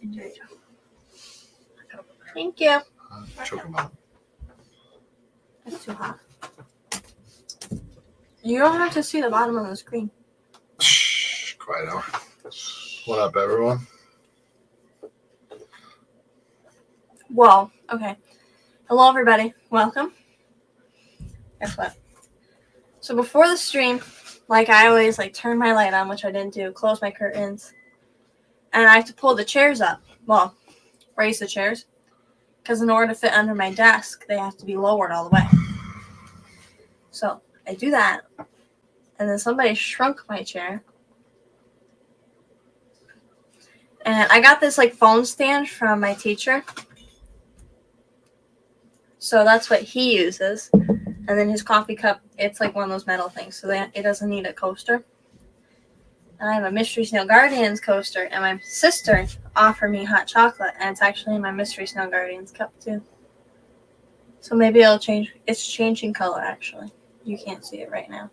Enjoy. Thank you. Choke him out. It's too hot. You don't have to see the bottom of the screen. Shh, quiet out. What up, everyone? Whoa. Okay. Hello, everybody. Welcome. Guess what? So before the stream, like I always turn my light on, which I didn't do, close my curtains, and I have to pull the chairs up. Well, raise the chairs, because in order to fit under my desk, they have to be lowered all the way. So I do that, and then somebody shrunk my chair. And I got this phone stand from my teacher. So that's what he uses. And then his coffee cup, it's one of those metal things. So it doesn't need a coaster. And I have a Mystery Snail Guardians coaster. And my sister offered me hot chocolate. And it's actually in my Mystery Snail Guardians cup too. So maybe it'll change. It's changing color actually. You can't see it right now.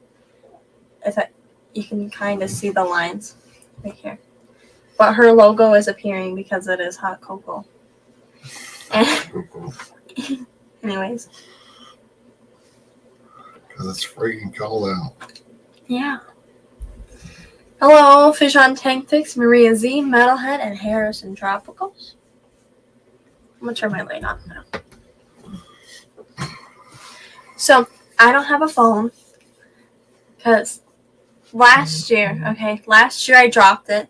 You can kind of see the lines right here. But her logo is appearing because it is hot cocoa. Anyways. Because it's freaking cold out. Yeah. Hello, Fish on Tank Fix, Maria Z, Metalhead, and Harrison Tropicals. I'm going to turn my light on now. So, I don't have a phone. Because last year I dropped it.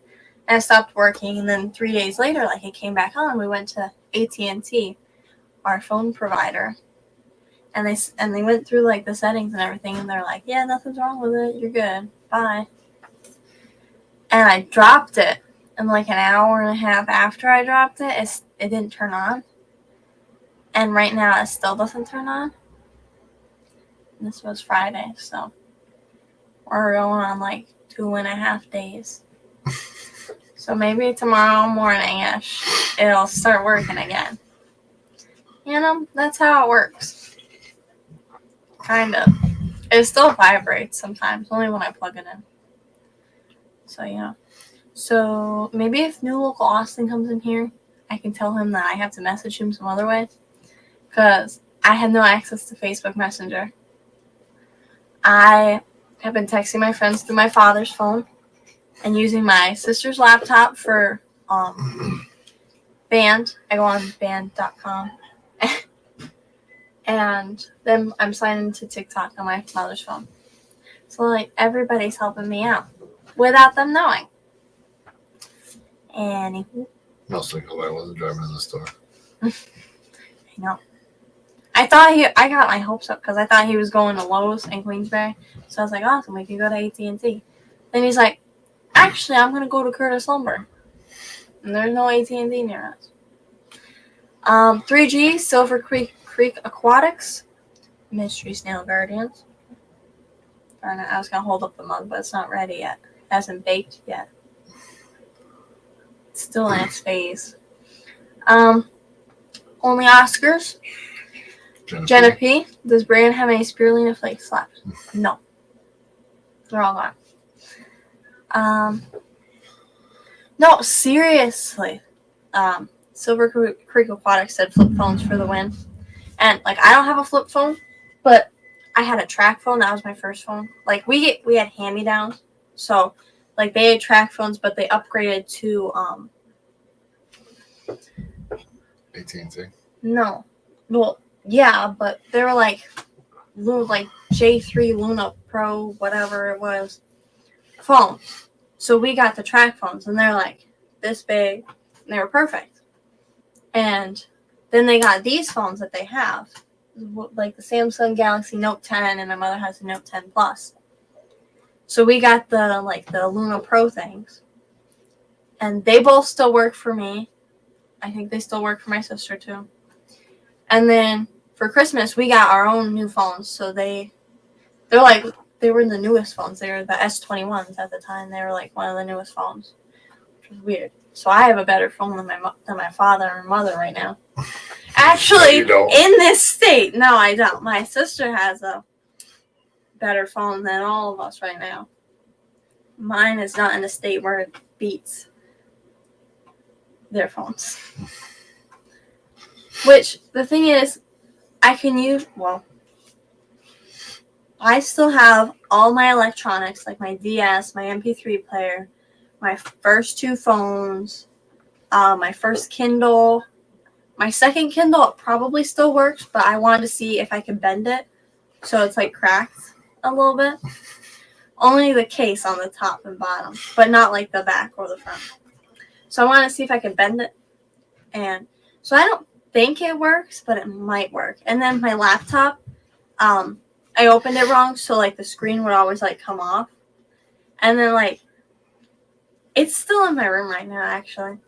And it stopped working. And then 3 days later, it came back on. We went to AT&T, our phone provider. And they went through the settings and everything, and they're like, yeah, nothing's wrong with it. You're good. Bye. And I dropped it, and an hour and a half after I dropped it, it didn't turn on. And right now it still doesn't turn on. And this was Friday, so we're going on 2.5 days. So maybe tomorrow morning-ish, it'll start working again. That's how it works. Kind of. It still vibrates sometimes, only when I plug it in. So, yeah. So, maybe if New Local Austin comes in here, I can tell him that I have to message him some other way. Because I have no access to Facebook Messenger. I have been texting my friends through my father's phone and using my sister's laptop for Band. I go on band.com. And then I'm signed into TikTok on my mother's phone. So, everybody's helping me out without them knowing. Anywho. Mostly because I wasn't driving in the store. I know. I got my hopes up because I thought he was going to Lowe's in Queensbury. So I was like, awesome, we can go to AT&T. Then he's like, actually, I'm going to go to Curtis Lumber. And there's no AT&T near us. 3G, Silver Creek Aquatics, Mystery Snail Guardians. Darn it, I was going to hold up the mug, but it's not ready yet. It hasn't baked yet. It's still in its phase. Only Oscars. Jenna P. Does Brand have any spirulina flake slaps? No. They're all gone. No, seriously. Silver Creek Aquatics said flip phones for the win. And, I don't have a flip phone, but I had a track phone. That was my first phone. We had hand-me-downs. So, they had track phones, but they upgraded to, AT&T? No. Well, yeah, but they were J3 Luna Pro, whatever it was, phones. So we got the track phones, and they're this big, and they were perfect. And then they got these phones that they have, the Samsung Galaxy Note 10, and my mother has a Note 10 Plus. So we got the Luna Pro things, and they both still work for me. I think they still work for my sister too. And then for Christmas, we got our own new phones. So they were the newest phones. They were the S21s at the time. They were one of the newest phones, which was weird. So I have a better phone than my father and mother right now. Actually, no, in this state, no, I don't. My sister has a better phone than all of us right now. Mine is not in a state where it beats. their phones. Which, the thing is, I can use, well, I still have all my electronics, like my DS, my MP3 player, my first 2 phones, my first Kindle. My second Kindle probably still works, but I wanted to see if I could bend it so it's like cracked a little bit. Only the case on the top and bottom, but not like the back or the front. So I want to see if I can bend it. And so I don't think it works, but it might work. And then my laptop, I opened it wrong, so like the screen would always like come off. And then like it's still in my room right now actually.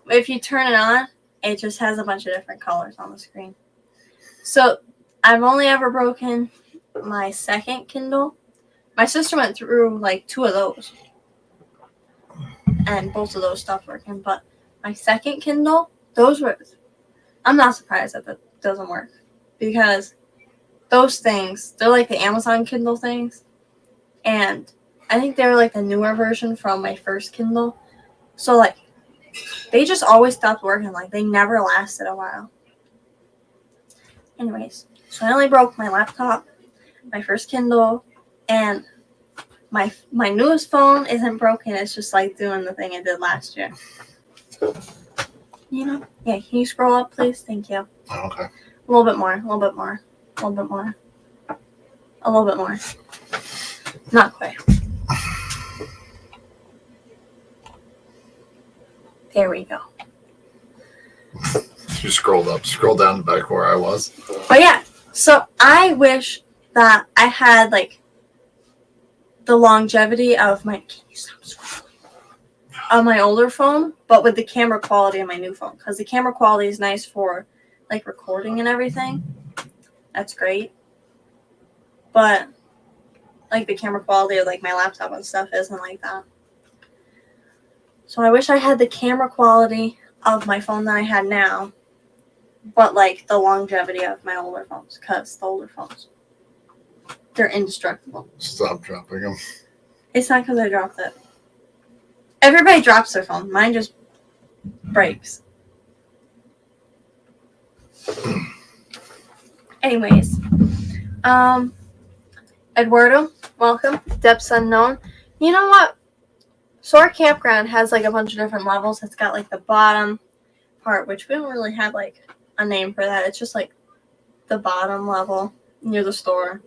If you turn it on, it just has a bunch of different colors on the screen. So I've only ever broken my second Kindle. My sister went through like 2 of those. And both of those stopped working. But my second Kindle, those were... I'm not surprised that that doesn't work. Because those things, they're like the Amazon Kindle things. And I think they were like the newer version from my first Kindle. So like, they just always stopped working. Like, they never lasted a while. Anyways, so I only broke my laptop, my first Kindle, and my newest phone isn't broken. It's just like doing the thing it did last year. You know? Yeah, can you scroll up, please? Thank you. Oh, okay. A little bit more, a little bit more, a little bit more. A little bit more. Not quite. There we go. You scrolled up, scroll down back where I was. But yeah, so I wish that I had like the longevity of my... Can you stop scrolling? Of my older phone, but with the camera quality of my new phone. Because the camera quality is nice for like recording and everything. That's great. But like the camera quality of like my laptop and stuff isn't like that. So I wish I had the camera quality of my phone that I had now, but like the longevity of my older phones, because the older phones, they're indestructible. Stop dropping them. It's not because I dropped it. Everybody drops their phone. Mine just breaks. Anyways, Eduardo, welcome. Depths Unknown. You know what? So our campground has like a bunch of different levels. It's got like the bottom part, which we don't really have like a name for that. It's just like the bottom level near the store.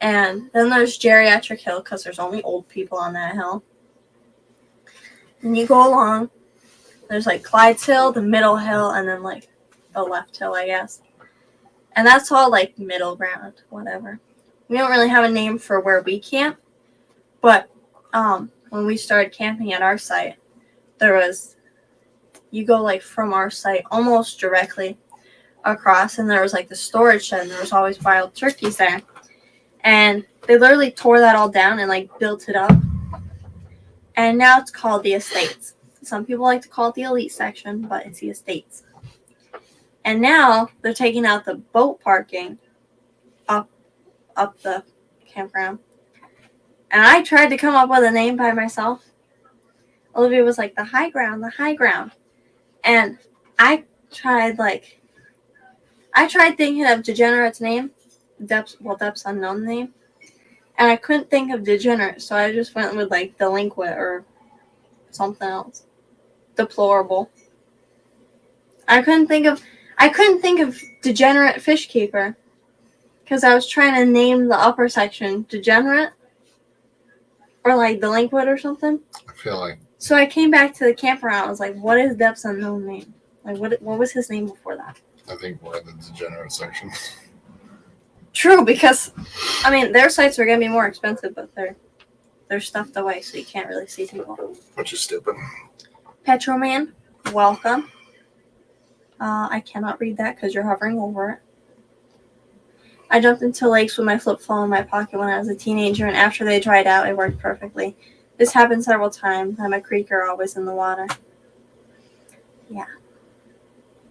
And then there's Geriatric Hill because there's only old people on that hill. And you go along. There's like Clyde's Hill, the middle hill, and then like the left hill, I guess. And that's all like middle ground, whatever. We don't really have a name for where we camp, but when we started camping at our site, you go like from our site almost directly across, and there was like the storage shed, and there was always wild turkeys there. And they literally tore that all down and like built it up. And now it's called the Estates. Some people like to call it the elite section, but it's the Estates. And now they're taking out the boat parking up the campground. And I tried to come up with a name by myself. Olivia was like, the high ground. And I tried thinking of Degenerate's name, Depths Unknown name. And I couldn't think of Degenerate, so I just went with like Delinquent or something else. Deplorable. I couldn't think of Degenerate Fish Keeper. Because I was trying to name the upper section Degenerate. Or like Delinquent or something. I feel like. So I came back to the campground. I was like, what is Depths Unknown name? Like, what was his name before that? I think we're in the Degenerate section. True, because, I mean, their sites are going to be more expensive, but they're stuffed away, so you can't really see people. Which is stupid. Petroman, welcome. I cannot read that because you're hovering over it. I jumped into lakes with my flip phone in my pocket when I was a teenager, and after they dried out, it worked perfectly. This happened several times. I'm a creeker, always in the water. Yeah.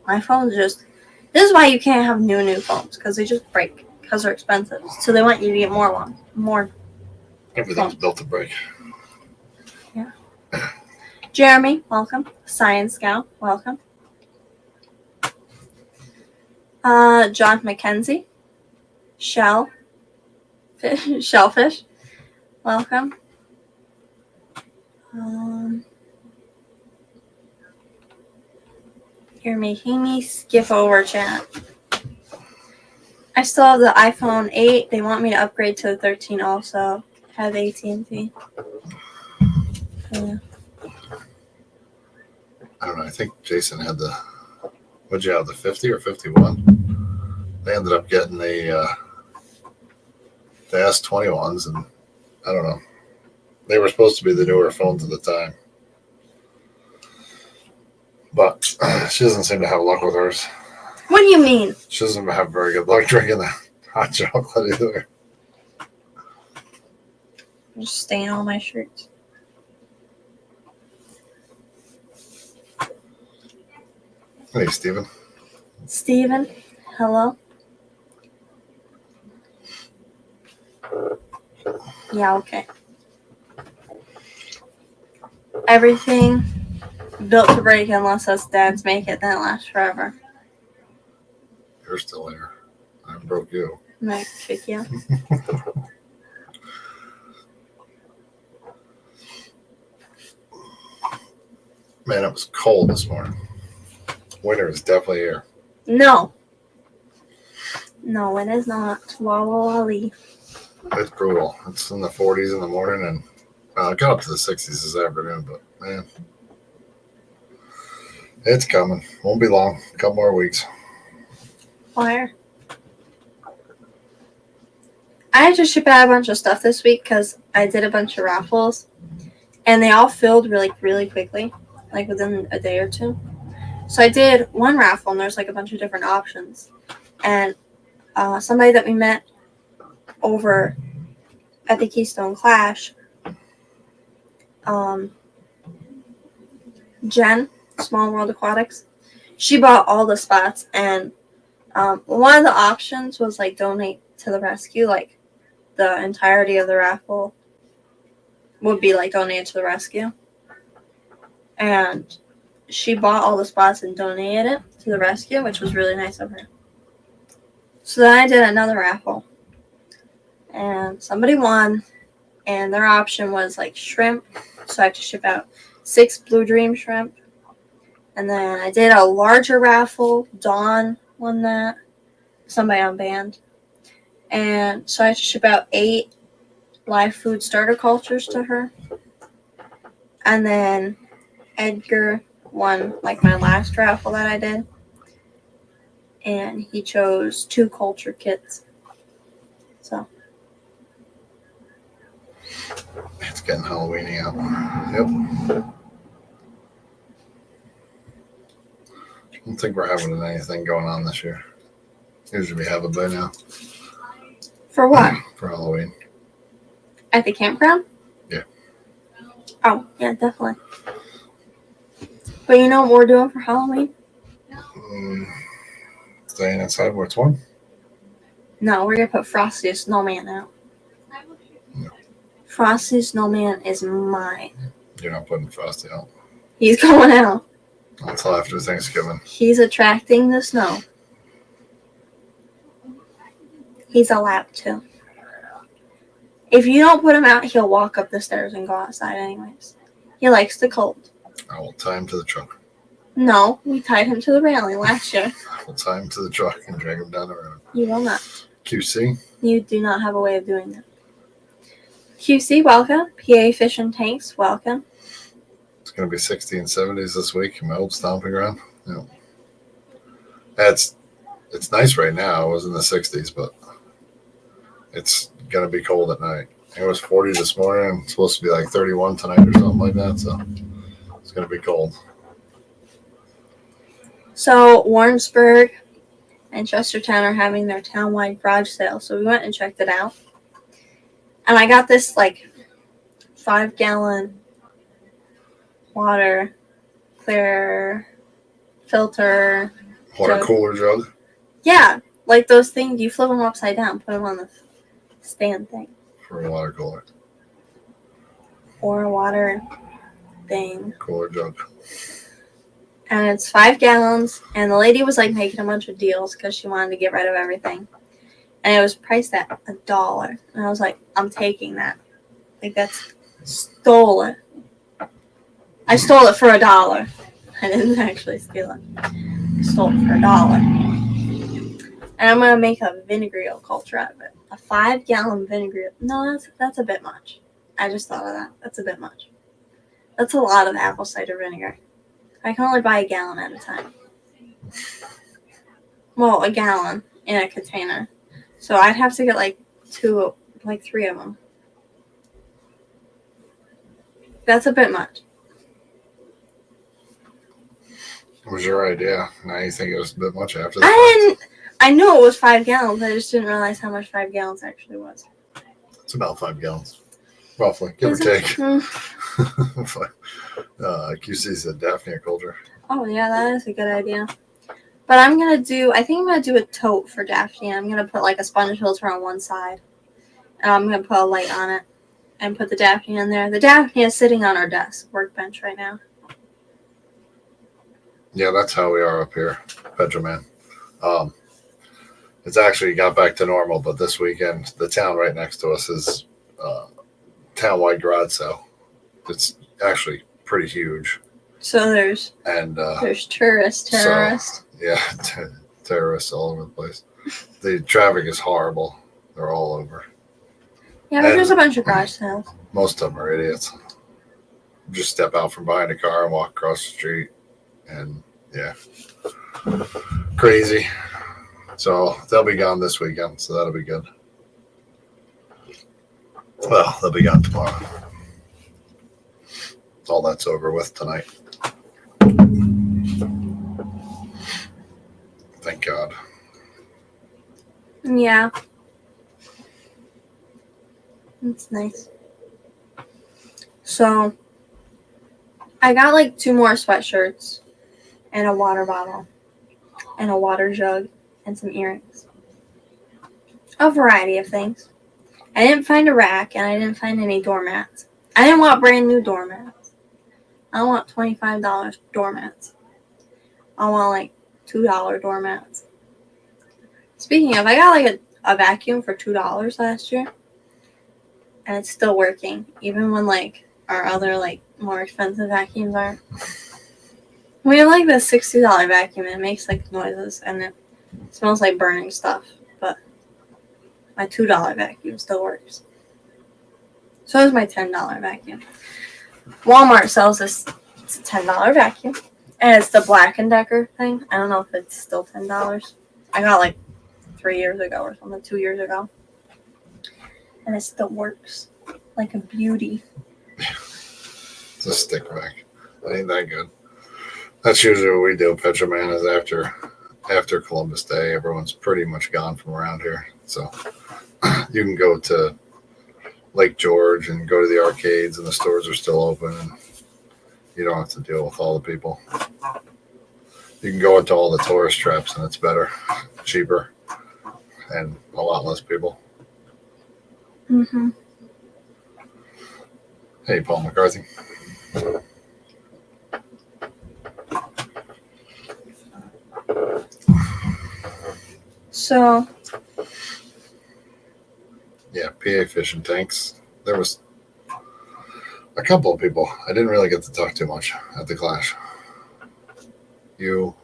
My phone just... This is why you can't have new phones, because they just break, because they're expensive. So they want you to get more Everything's built to break. Yeah. Jeremy, welcome. Science Scout, welcome. John McKenzie. Shellfish, welcome. You're making me skip over chat. I still have the iPhone 8. They want me to upgrade to the 13 also. Have AT&T. Yeah. I don't know. I think Jason had what'd you have, the 50 or 51? They ended up getting the S21s, and I don't know. They were supposed to be the newer phones at the time. But she doesn't seem to have luck with hers. What do you mean? She doesn't have very good luck drinking the hot chocolate either. I'm just staying on my shirts. Hey, Steven. Steven, hello. Yeah, okay. Everything built to break unless us dads make it, then it lasts forever. You're still here. I broke you. Might kick you. Man, it was cold this morning. Winter is definitely here. No, it is not. Wally. It's brutal. It's in the 40s in the morning, and it got up to the 60s this afternoon, but man, it's coming. Won't be long. A couple more weeks. Fire. I had to ship out a bunch of stuff this week because I did a bunch of raffles, and they all filled really, really quickly, like within a day or two. So I did one raffle, and there's like a bunch of different options. And somebody that we met over at the Keystone Clash, Jen, Small World Aquatics, she bought all the spots, and one of the options was like donate to the rescue, like the entirety of the raffle would be like donated to the rescue. And she bought all the spots and donated it to the rescue, which was really nice of her. So then I did another raffle, and somebody won, and their option was like shrimp, so I had to ship out 6 Blue Dream shrimp. And then I did a larger raffle. Dawn won that, somebody on band. And so I had to ship out 8 live food starter cultures to her. And then Edgar won like my last raffle that I did. And he chose 2 culture kits. So. It's getting Halloweeny out. Yep. I don't think we're having anything going on this year. Usually we have it by now. For what? For Halloween. At the campground? Yeah. Oh, yeah, definitely. But you know what we're doing for Halloween? Staying inside where it's warm? No, we're going to put Frosty the Snowman out. No. Frosty the Snowman is mine. You're not putting Frosty out. He's going out. Until after Thanksgiving. He's attracting the snow. He's allowed to. If you don't put him out, he'll walk up the stairs and go outside anyways. He likes the cold. I will tie him to the truck. No, we tied him to the railing last year. I will tie him to the truck and drag him down the road. You will not. QC? You do not have a way of doing that. QC, welcome. PA Fish and Tanks, welcome. It's going to be 60 and 70s this week in my old stomping ground. Yeah. It's nice right now. It was in the 60s, but it's going to be cold at night. It was 40 this morning. It's supposed to be like 31 tonight or something like that, so it's going to be cold. So Warrensburg and Chestertown are having their town-wide garage sale, so we went and checked it out. And I got this like 5-gallon water clear filter Water jug. cooler jug? Yeah, like those things you flip them upside down, put them on the stand thing. For a water cooler. Or a water thing. Cooler jug. And it's 5 gallons. And the lady was like making a bunch of deals because she wanted to get rid of everything. And it was priced at $1. And I was like, I'm taking that. Like, that's stolen. I stole it for $1. I didn't actually steal it. I stole it for $1. And I'm going to make a vinaigrette culture out of it. A 5-gallon vinaigrette. No, that's a bit much. I just thought of that. That's a bit much. That's a lot of apple cider vinegar. I can only buy a gallon at a time. Well, a gallon in a container. So I'd have to get like 3 of them. That's a bit much. What was your idea? Now you think it was a bit much after that? I knew it was 5 gallons. I just didn't realize how much 5 gallons actually was. It's about 5 gallons. Roughly, give or take. QC said Daphne culture. Oh, yeah, that is a good idea. But I think I'm going to do a tote for Daphne. I'm going to put like a sponge filter on one side. And I'm going to put a light on it. And put the Daphne in there. The Daphne is sitting on our desk, workbench right now. Yeah, that's how we are up here, Petroman. It's actually got back to normal, but this weekend, the town right next to us is town-wide garage sale. It's actually pretty huge. So there's tourists. So, yeah, terrorists all over the place. The traffic is horrible. They're all over. Yeah, but there's a bunch of garage sales. Most of them are idiots. Just step out from behind a car and walk across the street. And, yeah. Crazy. So, they'll be gone this weekend, so that'll be good. Well, they'll be gone tomorrow. All that's over with tonight. Thank God. Yeah. That's nice. So, I got like 2 more sweatshirts and a water bottle and a water jug and some earrings. A variety of things. I didn't find a rack and I didn't find any doormats. I didn't want brand new doormats. I want $25 doormats. I want like $2 doormats. Speaking of, I got like a vacuum for $2 last year. And it's still working, even when like our other like more expensive vacuums aren't. We have like this $60 vacuum and it makes like noises and it smells like burning stuff, but my $2 vacuum still works. So does my $10 vacuum. Walmart sells this. It's a $10 vacuum, and it's the Black & Decker thing. I don't know if it's still $10. I got like 3 years ago or something, 2 years ago. And it still works like a beauty. It's a stick vac. That ain't that good. That's usually what we do. Petroman is after Columbus Day. Everyone's pretty much gone from around here. So you can go to Lake George and go to the arcades and the stores are still open. And you don't have to deal with all the people. You can go into all the tourist traps and it's better, cheaper, and a lot less people. Mm-hmm. Hey, Paul McCarthy. So, yeah, PA fishing tanks. There was a couple of people. I didn't really get to talk too much at the Clash. You,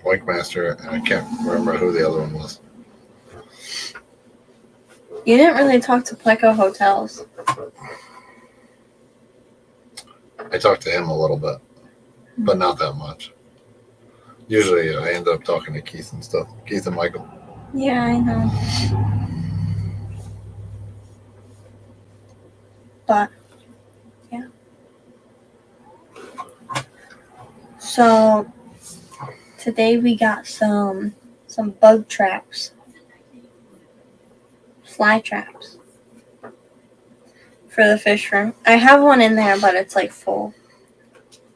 Wake Master, and I can't remember who the other one was. you didn't really talk to Pleco Hotels. I talked to him a little bit, but not that much. Usually I end up talking to Keith and stuff. Keith and Michael. Yeah, I know. But, yeah. So, today we got some bug traps. Fly traps. For the fish room. I have one in there, but it's like full.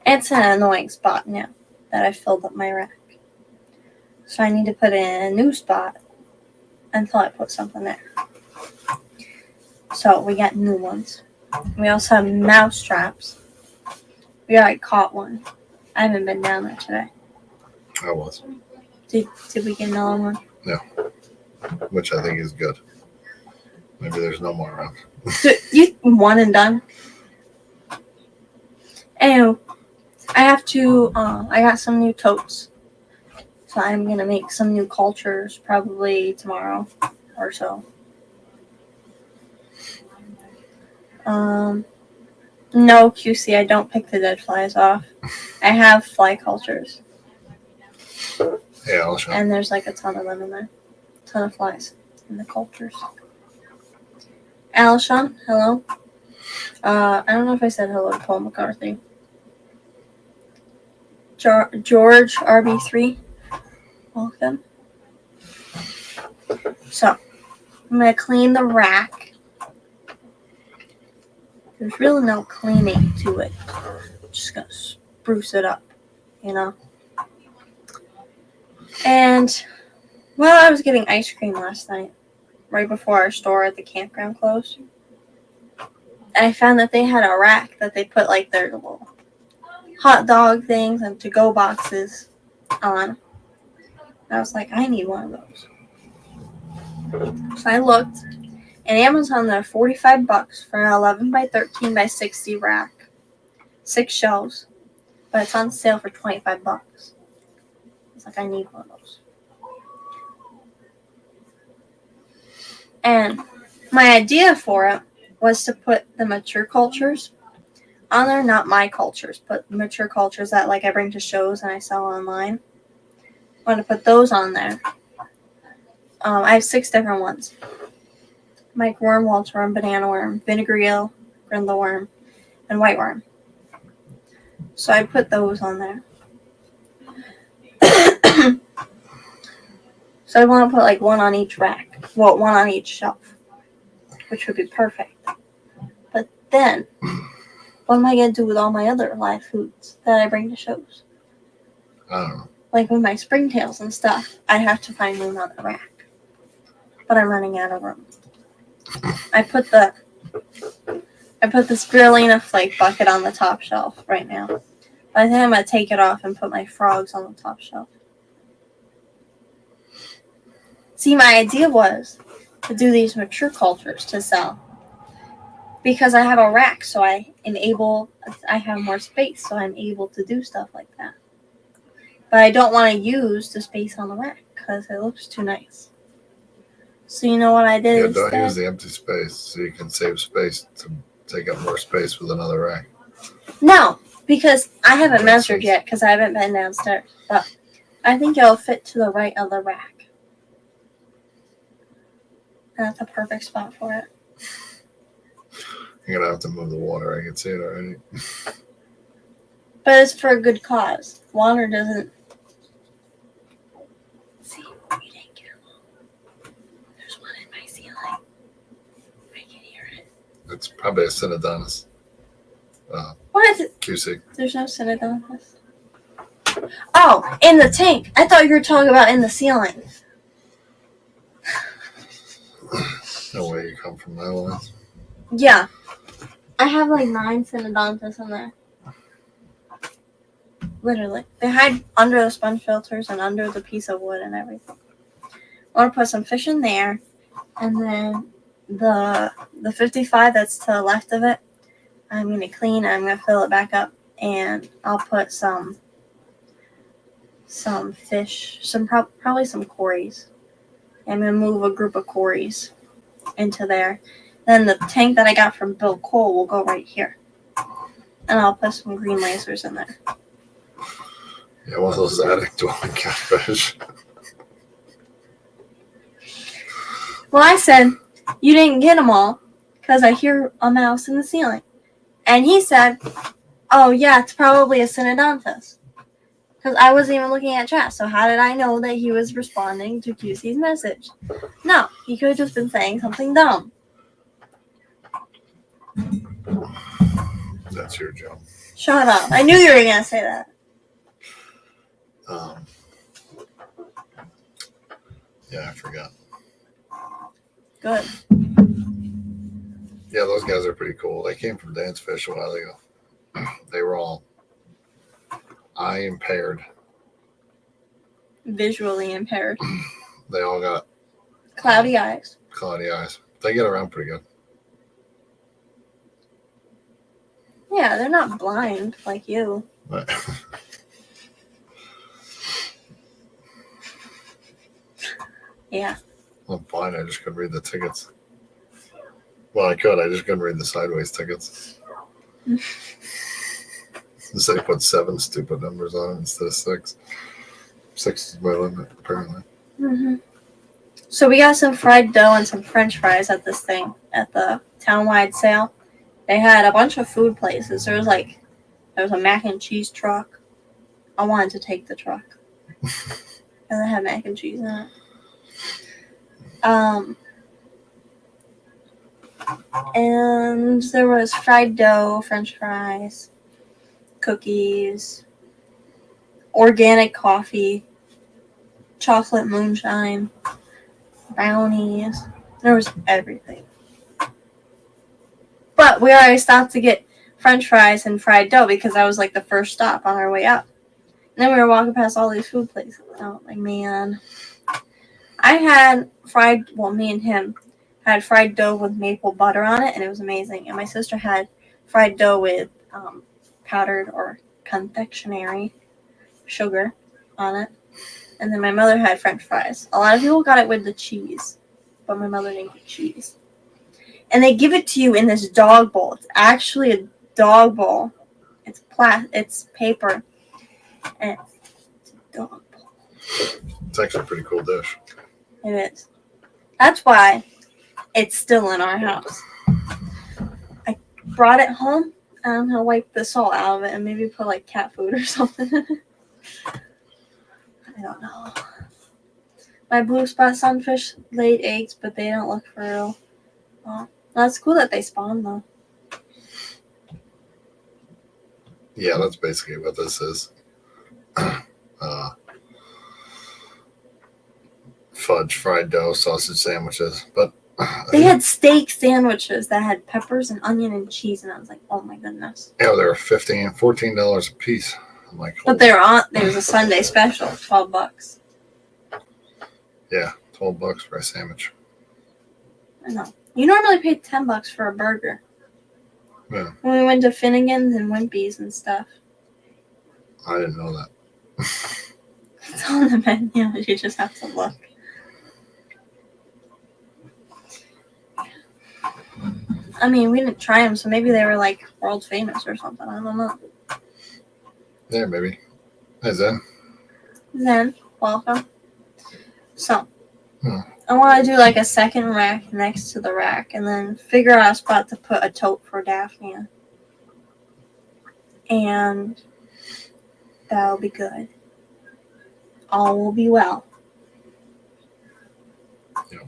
It's an annoying spot now that I filled up my rack. So I need to put in a new spot until I put something there. So we got new ones. We also have mouse traps. We already caught one. I haven't been down there today. I was, Did we get another one? which I think is good. Maybe there's no more around. You one and done. Anyway, I have to. I got some new totes, so I'm gonna make some new cultures probably tomorrow or so. No, QC, I don't pick the dead flies off. I have fly cultures, Hey, Alshon. and there's like a ton of them in there. A ton of flies in the cultures. Alshon, hello. I don't know if I said hello to Paul McCarthy. George RB3, welcome. So, I'm going to clean the rack. There's really no cleaning to it. Just going to spruce it up, you know. And while I was getting ice cream last night, right before our store at the campground closed, I found that they had a rack that they put like their little hot dog things and to-go boxes on. I was like, I need one of those. So I looked, and Amazon, they're $45 for an 11 by 13 by 60 rack, 6 shelves, but it's on sale for $25. It's like, I need one of those. And my idea for it was to put the mature cultures on there, not my cultures, but mature cultures that like I bring to shows and I sell online. I want to put those on there. I have 6 different ones. Mike worm, Waltz worm, banana worm, vinegar eel, grindle worm, and white worm. So I put those on there. So I want to put like one on each rack. Well, one on each shelf, which would be perfect. But then, what am I going to do with all my other live foods that I bring to shows? I don't know. Like with my springtails and stuff, I have to find room on the rack. But I'm running out of room. I put the spirulina flake bucket on the top shelf right now. But I think I'm going to take it off and put my frogs on the top shelf. See, my idea was to do these mature cultures to sell. Because I have a rack, so I have more space, so I'm able to do stuff like that. But I don't want to use the space on the rack because it looks too nice. So you know what I did instead? Don't use the empty space so you can save space to take up more space with another rack. No, because I haven't measured yet because I haven't been downstairs. But I think it'll fit to the right of the rack. And that's a perfect spot for it. You're going to have to move the water. I can see it already. But it's for a good cause. Water doesn't... See, you didn't get them all. There's one in my ceiling. I can hear it. It's probably a Synodontis. What? QC. There's no Synodontis. Oh, in the tank. I thought you were talking about in the ceiling. No way you come from that one. Yeah. I have like 9 Synodontis in there. Literally. They hide under the sponge filters and under the piece of wood and everything. I want to put some fish in there. And then the 55 that's to the left of it, I'm going to clean. I'm going to fill it back up. And I'll put some fish, probably some cories. I'm going to move a group of cories into there. Then the tank that I got from Bill Cole will go right here. And I'll put some green lasers in there. Yeah, one of those attic dwelling catfish. Well, I said, you didn't get them all because I hear a mouse in the ceiling. And he said, oh, yeah, it's probably a Synodontis. Because I wasn't even looking at chat, so how did I know that he was responding to QC's message? No, he could have just been saying something dumb. That's your job. Shut up. I knew you were going to say that. Yeah, I forgot. Good. Yeah, those guys are pretty cool. They came from Dance Fish a while ago. They were all eye impaired. Visually impaired. They all got Cloudy eyes. cloudy eyes. They get around pretty good. Yeah, they're not blind like you. But Yeah. I'm blind. I just couldn't read the tickets. Well, I could. I just couldn't read the sideways tickets. So they put 7 stupid numbers on it instead of 6. 6 is my limit, apparently. Mm-hmm. So we got some fried dough and some French fries at this thing at the town-wide sale. They had a bunch of food places. There was a mac and cheese truck. I wanted to take the truck. And it had mac and cheese in it. And there was fried dough, French fries, cookies, organic coffee, chocolate moonshine, brownies. There was everything. But we already stopped to get French fries and fried dough because that was like the first stop on our way up. And then we were walking past all these food places. Oh, like, man. I had me and him had fried dough with maple butter on it, and it was amazing. And my sister had fried dough with powdered or confectionery sugar on it. And then my mother had French fries. A lot of people got it with the cheese, but my mother didn't get cheese. And they give it to you in this dog bowl. It's actually a dog bowl. It's paper. And it's a dog bowl. It's actually a pretty cool dish. It is. That's why it's still in our house. I brought it home, and I'm going to wipe the salt out of it and maybe put like cat food or something in it. I don't know. My blue spot sunfish laid eggs, but they don't look for real. Well, that's cool that they spawn, though. Yeah, that's basically what this is. Fudge, fried dough, sausage sandwiches. But they had steak sandwiches that had peppers and onion and cheese, and I was like, oh my goodness. Yeah, they were $14 a piece. I'm like, but there was a Sunday special, $12. Yeah, $12 for a sandwich. I know. You normally pay $10 for a burger. Yeah. When we went to Finnegan's and Wimpy's and stuff. I didn't know that. It's on the menu. You just have to look. I mean, we didn't try them, so maybe they were like world famous or something. I don't know. Yeah, maybe. Hey, Zen. Zen, welcome. So, I want to do like a second rack next to the rack and then figure out a spot to put a tote for Daphne. And that'll be good. All will be well. Yep.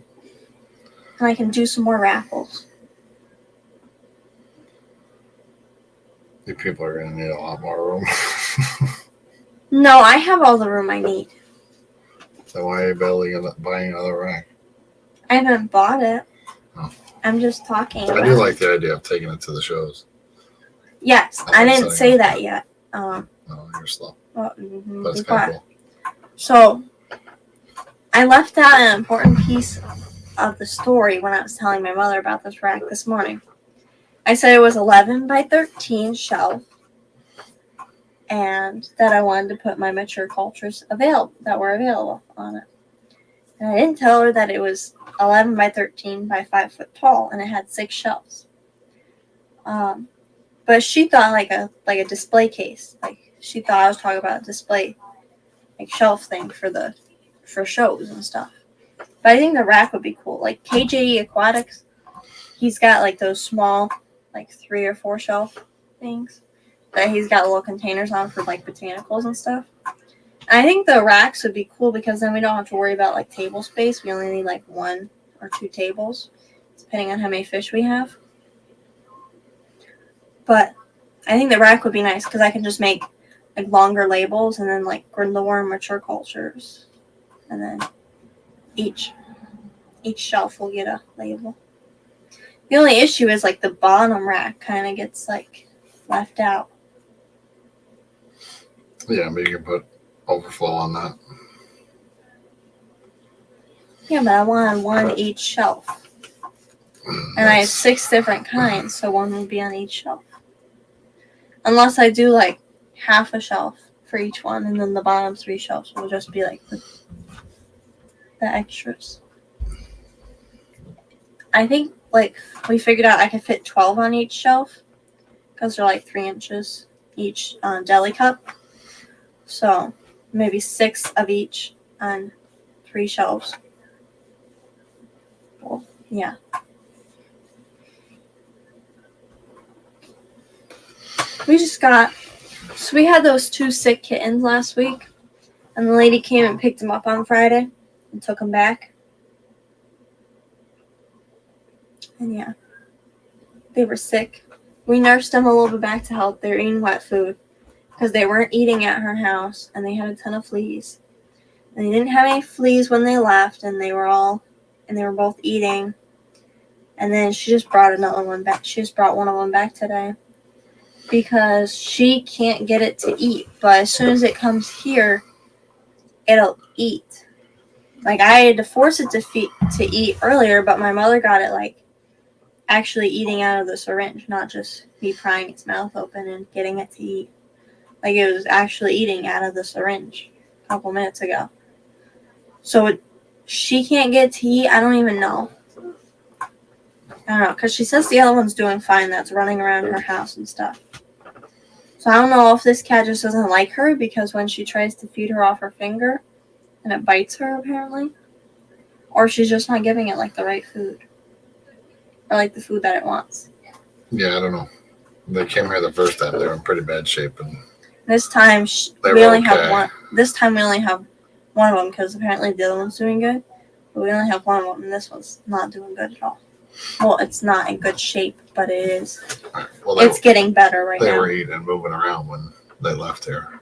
And I can do some more raffles. You people are going to need a lot more room. No, I have all the room I need. So why are you buying another rack? I haven't bought it. Oh. I'm just talking about I do like the idea of taking it to the shows. Yes, I didn't say that yet. No, you're slow. Well, But it's kind of cool. So, I left out an important piece of the story when I was telling my mother about this rack this morning. I said it was 11 by 13 shelf, and that I wanted to put my mature cultures that were available on it. And I didn't tell her that it was 11 by 13 by 5 foot tall, and it had 6 shelves. But she thought like a display case. Like she thought I was talking about a display, like shelf thing for shows and stuff. But I think the rack would be cool. Like KJE Aquatics, he's got like those small, like 3 or 4 shelf things that he's got little containers on for like botanicals and stuff. And I think the racks would be cool because then we don't have to worry about like table space. We only need like 1 or 2 tables, depending on how many fish we have. But I think the rack would be nice because I can just make like longer labels and then like Grindelworm mature cultures, and then each shelf will get a label. The only issue is like the bottom rack kind of gets like left out. Yeah, but you can put overflow on that. Yeah, but I want one each shelf. And I have 6 different kinds, so one will be on each shelf. Unless I do like half a shelf for each one, and then the bottom 3 shelves will just be like the extras. I think like we figured out I could fit 12 on each shelf because they're like 3 inches each deli cup. So maybe 6 of each on 3 shelves. Well, yeah. So we had those 2 sick kittens last week, and the lady came and picked them up on Friday and took them back. And yeah, they were sick. We nursed them a little bit back to health. They were eating wet food because they weren't eating at her house, and they had a ton of fleas. And they didn't have any fleas when they left, and they were both eating. And then she just brought another one back. She just brought one of them back today because she can't get it to eat. But as soon as it comes here, it'll eat. Like I had to force it to eat earlier, but my mother got it like actually eating out of the syringe, not just me prying its mouth open and getting it to eat. Like it was actually eating out of the syringe a couple minutes ago. So she can't get to eat. I don't even know. I don't know, because she says the other one's doing fine that's running around her house and stuff. So I don't know if this cat just doesn't like her because when she tries to feed her off her finger and it bites her apparently, or she's just not giving it like the right food or like the food that it wants. Yeah, I don't know. They came here the first time. They were in pretty bad shape, and this time we only have one. This time we only have one of them because apparently the other one's doing good, but we only have one of them, and this one's not doing good at all. Well, it's not in good shape, but it is. Well, it's getting better right now. They were eating and moving around when they left here.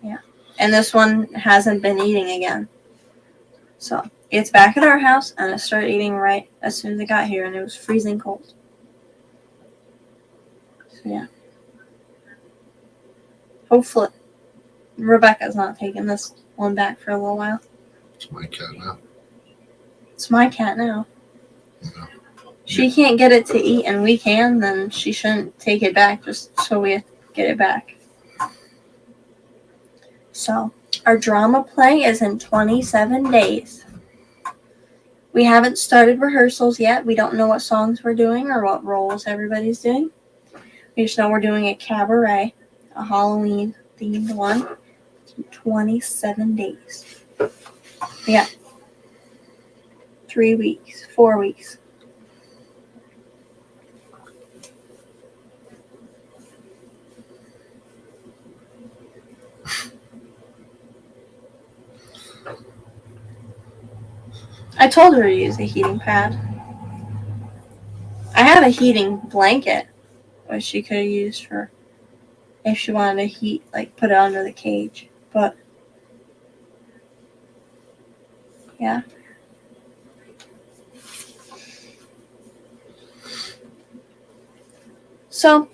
Yeah. And this one hasn't been eating again. So, it's back at our house, and it started eating right as soon as it got here, and it was freezing cold. So, yeah. Hopefully, Rebecca's not taking this one back for a little while. It's my cat now. It's my cat now. Yeah. She can't get it to eat and we can, then she shouldn't take it back just so we get it back. So, our drama play is in 27 days. We haven't started rehearsals yet. We don't know what songs we're doing or what roles everybody's doing. We just know we're doing a cabaret, a Halloween-themed one, in 27 days. We got 4 weeks. I told her to use a heating pad. I have a heating blanket, which she could have used for if she wanted to heat, like put it under the cage. But yeah. So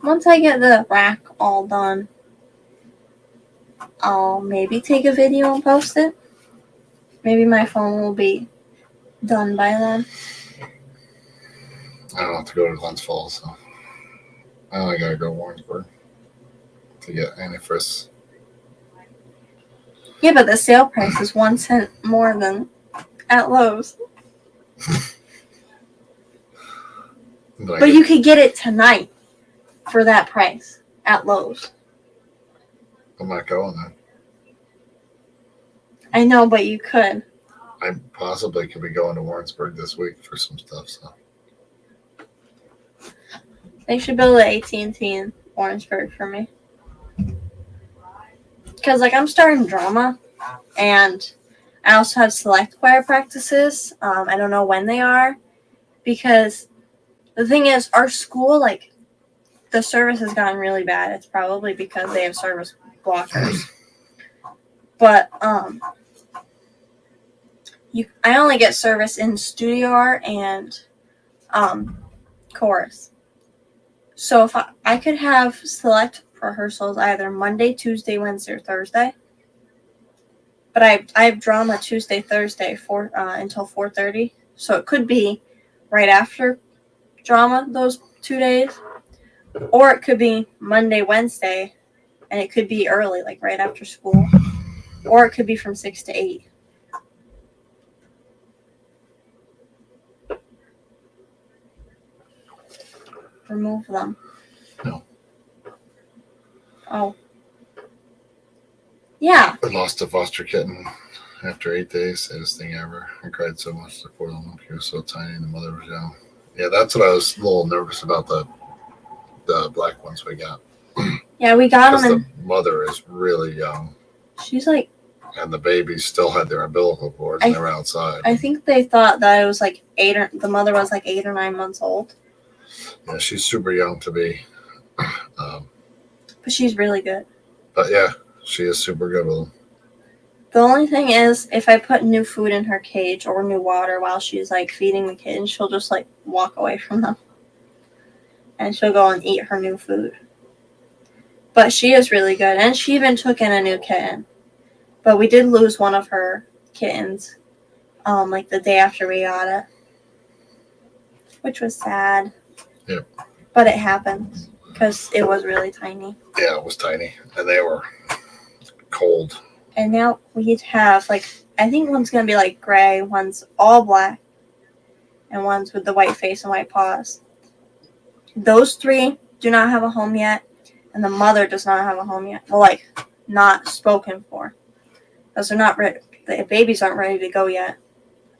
once I get the rack all done, I'll maybe take a video and post it. Maybe my phone will be done by then. I don't have to go to Glens Falls, so I only gotta go to Warrensburg to get antifriz. Yeah, but the sale price is 1 cent more than at Lowe's. But you could get it tonight for that price at Lowe's. I'm not going then. I know, but you could. I possibly could be going to Warrensburg this week for some stuff. So They should build an AT&T in Orangeburg for me. Because, like, I'm starting drama, and I also have select choir practices. I don't know when they are, because the thing is, our school, like, the service has gotten really bad. It's probably because they have service blockers. But, I only get service in studio art and chorus. So if I could have select rehearsals either Monday, Tuesday, Wednesday, or Thursday. But I have drama Tuesday, Thursday until 4:30. So it could be right after drama those 2 days. Or it could be Monday, Wednesday, and it could be early, like right after school. Or it could be from 6 to 8. Remove them. No. Oh. Yeah. I lost a foster kitten after 8 days. Saddest thing ever. I cried so much before them. He was so tiny and the mother was young. Yeah, that's what I was a little nervous about, the black ones we got. Yeah, we got Because them. the mother is really young. She's like, and the babies still had their umbilical cords and they were outside. I think they thought that it was like the mother was like 8 or 9 months old. Yeah, she's super young to be. But she's really good. But yeah, she is super good with them. The only thing is, if I put new food in her cage or new water while she's like feeding the kittens, she'll just like walk away from them. And she'll go and eat her new food. But she is really good. And she even took in a new kitten. But we did lose one of her kittens, like the day after we got it. Which was sad. Yep. But it happened. Because it was really tiny. Yeah, it was tiny. And they were cold. And now we have, like, I think one's going to be, like, gray, one's all black, and one's with the white face and white paws. Those 3 do not have a home yet, and the mother does not have a home yet. Well, like, not spoken for. Because they're not ready. The babies aren't ready to go yet.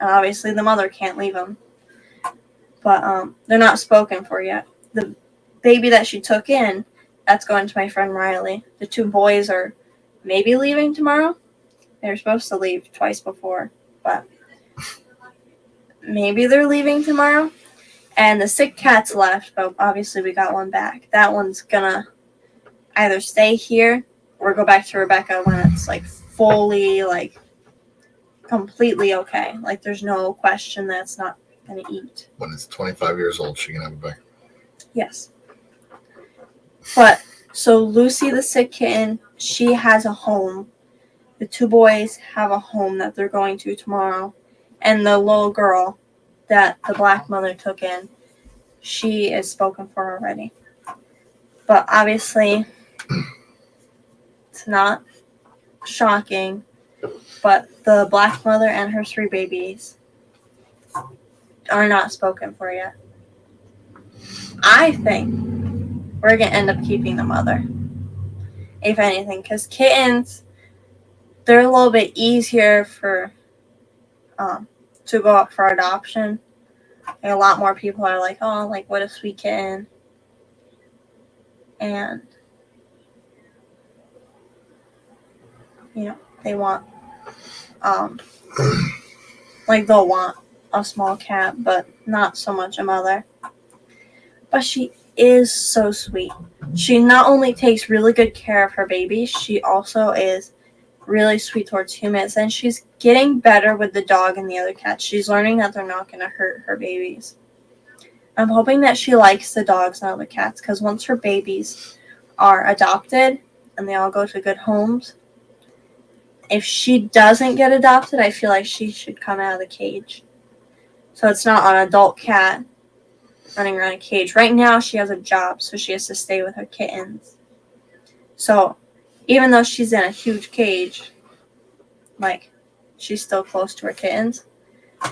And obviously the mother can't leave them. But they're not spoken for yet. The baby that she took in, that's going to my friend Riley. The 2 boys are maybe leaving tomorrow. They were supposed to leave twice before, but maybe they're leaving tomorrow. And the sick cat's left, but obviously we got one back. That one's gonna either stay here or go back to Rebecca when it's like fully, like completely okay. Like there's no question that it's not gonna eat. When it's 25 years old, she can have it back. Yes. But so Lucy, the sick kitten, she has a home. The 2 boys have a home that they're going to tomorrow. And the little girl that the black mother took in, she is spoken for already. But obviously, it's not shocking. But the black mother and her 3 babies are not spoken for yet. I think we're going to end up keeping the mother, if anything, because kittens, they're a little bit easier for to go up for adoption. And a lot more people are like, oh, like, what a sweet kitten. And, you know, they want, like, they'll want a small cat, but not so much a mother. But she is so sweet. She not only takes really good care of her babies, she also is really sweet towards humans, and she's getting better with the dog and the other cats. She's learning that they're not going to hurt her babies. I'm hoping that she likes the dogs and other cats, because once her babies are adopted and they all go to good homes, if she doesn't get adopted, I feel like she should come out of the cage. So it's not an adult cat running around a cage. Right now, she has a job, so she has to stay with her kittens. So, even though she's in a huge cage, like, she's still close to her kittens.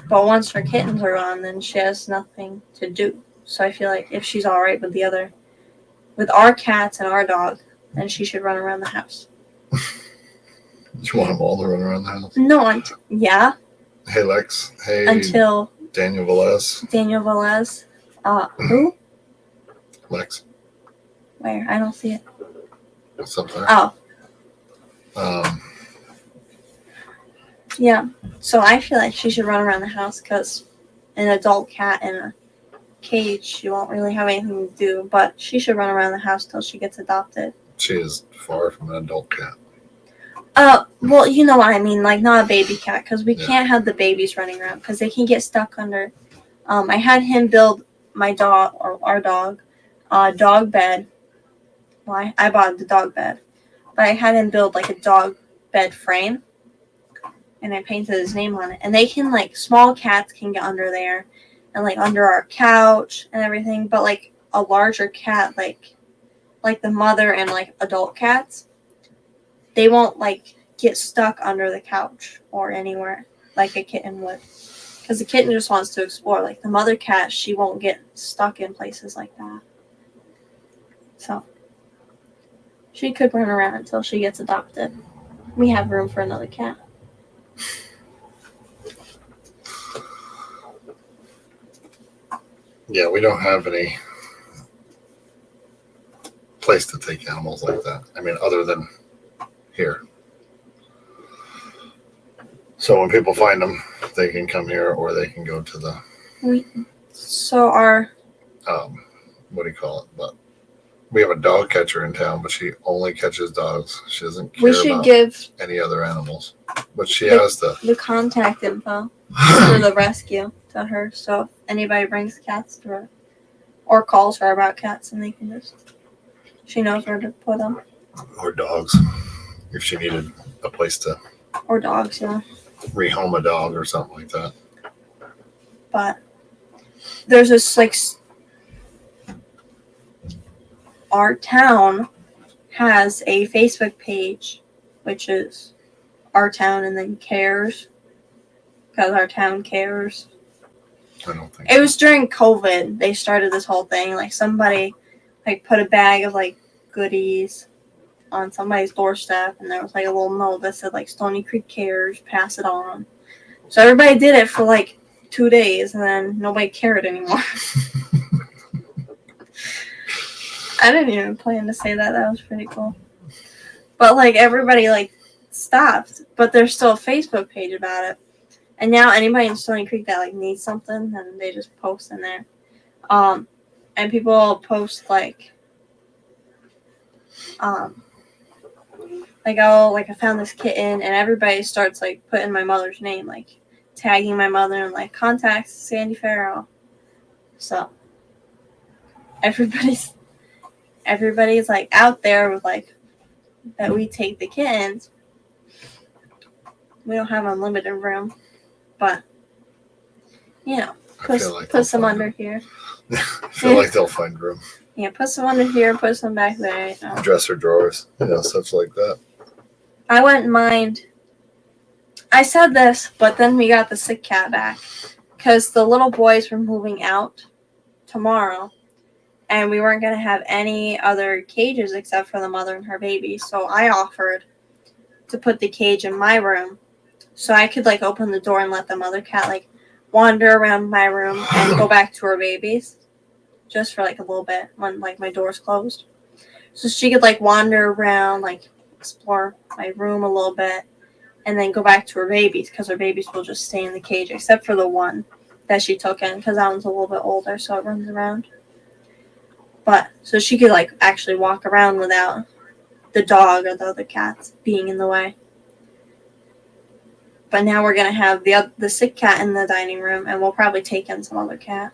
But once her kittens are gone, then she has nothing to do. So I feel like if she's alright with our cats and our dog, then she should run around the house. Do you want them all to run around the house? No, yeah. Hey, Lex. Hey, Until Daniel Velez. Daniel Velez. Who? Lex. Where? I don't see it. What's up there? Oh. Yeah. So I feel like she should run around the house because an adult cat in a cage, she won't really have anything to do, but she should run around the house till she gets adopted. She is far from an adult cat. Well, you know what I mean, like not a baby cat, because we can't have the babies running around because they can get stuck under. I had him build my dog or our dog dog bed. Why? I bought the dog bed, but I had him build like a dog bed frame, and I painted his name on it. And they can like small cats can get under there, and like under our couch and everything. But like a larger cat, like the mother and like adult cats, they won't like get stuck under the couch or anywhere like a kitten would. Because the kitten just wants to explore. Like the mother cat, she won't get stuck in places like that. So she could run around until she gets adopted. We have room for another cat. Yeah, we don't have any place to take animals like that. I mean, other than here. So when people find them, they can come here or they can go to the So our what do you call it? But we have a dog catcher in town, but she only catches dogs. She doesn't care we should about give any other animals. But she has the contact info for the rescue to her. So if anybody brings cats to her or calls her about cats, and they can just she knows where to put them. or dogs, if she needed a place to Or dogs, yeah. rehome a dog or something like that. But there's this like our town has a Facebook page, which is our town and then cares, because our town cares. I don't think It was during COVID they started this whole thing. Like somebody like put a bag of like goodies on somebody's doorstep, and there was like a little note that said like Stony Creek cares, pass it on. So everybody did it for like 2 days, and then nobody cared anymore. I didn't even plan to say that. That was pretty cool. But like everybody like stopped, but there's still a Facebook page about it. And now anybody in Stony Creek that like needs something, then they just post in there. And people post like oh, like I found this kitten, and everybody starts like putting my mother's name, like tagging my mother and like contact Sandy Farrell. So everybody's like out there with like that we take the kittens. We don't have unlimited room, but you know, put some under here. I feel like they'll find room. Yeah, put some under here, put some back there. You know. Dresser drawers, such like that. I wouldn't mind. I said this, but then we got the sick cat back because the little boys were moving out tomorrow, and we weren't going to have any other cages except for the mother and her baby. So I offered to put the cage in my room so I could like open the door and let the mother cat like wander around my room and go back to her babies just for like a little bit when like my door's closed. So she could like wander around, like explore my room a little bit, and then go back to her babies because her babies will just stay in the cage except for the one that she took in because that one's a little bit older, so it runs around. But so she could like actually walk around without the dog or the other cats being in the way. But now we're gonna have the sick cat in the dining room, and we'll probably take in some other cat.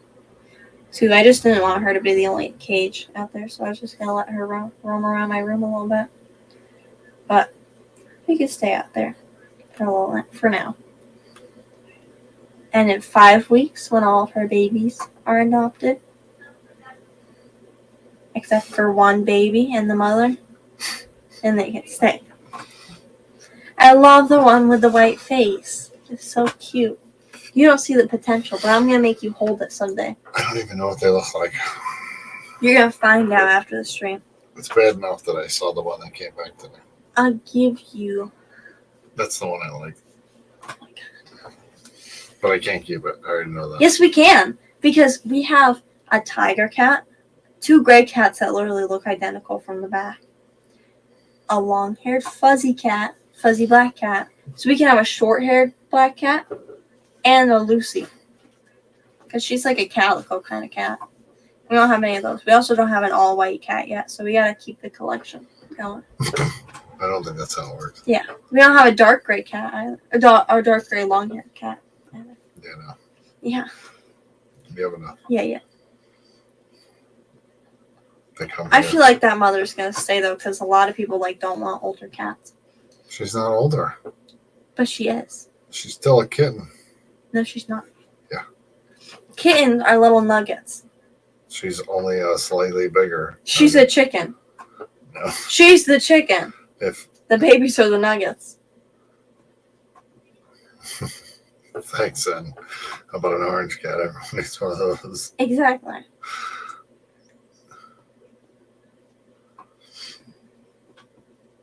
So I just didn't want her to be the only cage out there, so I was just gonna let her roam around my room a little bit. But we could stay out there for now. And in 5 weeks, when all of her babies are adopted, except for one baby and the mother, then they can stay. I love the one with the white face. It's so cute. You don't see the potential, but I'm going to make you hold it someday. I don't even know what they look like. You're going to find out after the stream. It's bad enough that I saw the one that came back to me. I'll give you... That's the one I like. Oh my God. But I can't keep it. I already know that. Yes, we can. Because we have a tiger cat, 2 gray cats that literally look identical from the back, a long-haired fuzzy cat, fuzzy black cat. So we can have a short-haired black cat and a Lucy. Because she's like a calico kind of cat. We don't have any of those. We also don't have an all-white cat yet, so we got to keep the collection going. I don't think that's how it works. Yeah. We don't have a dark gray cat either. Or dark gray long-haired cat either. Yeah, no. Yeah. You have enough. Yeah. They come I here. feel like that mother's gonna stay though, because a lot of people don't want older cats. She's not older. But she is. She's still a kitten. No, she's not. Yeah. Kittens are little nuggets. She's only slightly bigger. She's a chicken. No. She's the chicken. If the babies are the nuggets. Thanks, and how about an orange cat? Everyone needs one of those. Exactly.